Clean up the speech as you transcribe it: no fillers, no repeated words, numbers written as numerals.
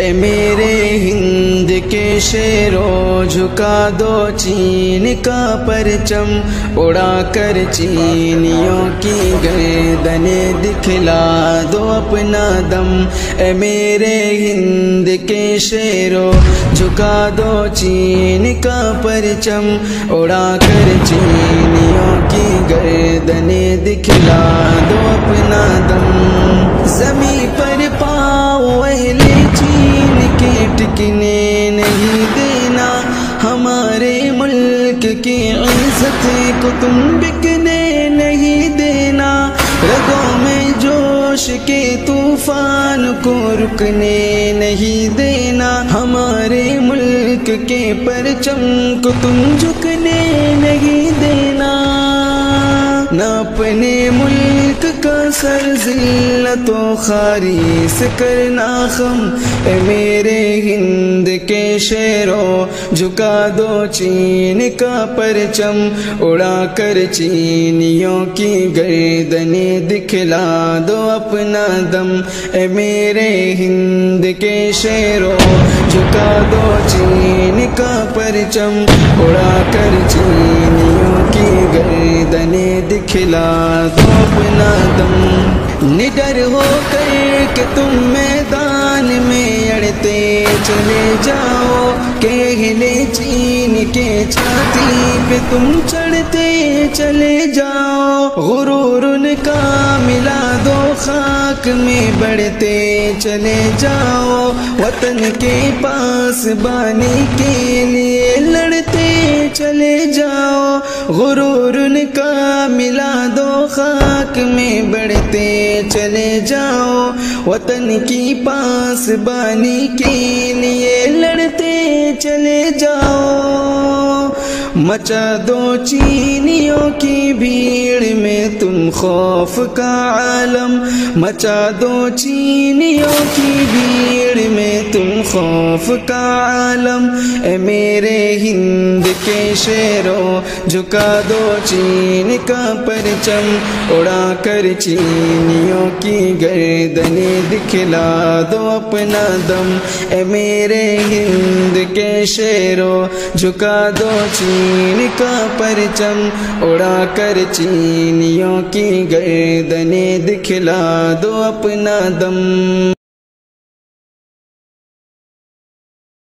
اے میرے ہند کے شیرو جھکا دو چین کا پرچم، اڑا کر چینیوں کی گردنیں دکھلا دو اپنا دم۔ اے میرے ہند کے شیرو جھکا دو چین کا پرچم، اڑا کر چینیوں کی گردنیں دکھلا دو اپنا دم۔ زمیں پر پاؤں اہل چین کے ٹکنے نہیں دینا، ہمارے ملک کی عزت کو تم بکنے نہیں دینا، رگوں میں جوش کے طوفان کو رکنے نہیں دینا، ہمارے ملک کے پرچم کو تم جھکنے نہیں دینا۔ نہ اپنے ملک کا سر ذلت و خواری سے کرنا خم، اے میرے ہند کے شیرو جھکا دو چین کا پرچم، اڑا کر چینیوں کی گردنیں دکھلا دو اپنا دم۔ اے میرے ہند کے شیرو جھکا دو چین کا پرچم، اڑا کر چینیوں کی گردنیں دکھلا دو اپنا دم۔ نڈر ہو کر کہ تم میدان میں اڑتے چلے جاؤ، کہ اہل چین کے چھاتی پہ تم چڑھتے چلے جاؤ، غرور ان کا ملا دو خاک میں بڑھتے چلے جاؤ، وطن کے پاس بانی کے لیے لڑتے چلے جاؤ، غرور ان کا ملا دو خاک میں بڑھتے چلے جاؤ، وطن کی پاس بانی کے لیے لڑتے چلے جاؤ۔ مچا دو چینیوں کی بھیڑ میں تم خوف کا عالم، مچا دو چینیوں کی بھیڑ میں تم خوف کا عالم۔ اے میرے ہند کے شیرو جھکا دو چین کا پرچم، اڑا کر چینیوں کی گردنیں دکھلا دو اپنا دم۔ اے میرے ہند کے شیرو جھکا دو چین کا پرچم، اڑا کر چینیوں کی گردنیں دکھلا دو اپنا دم۔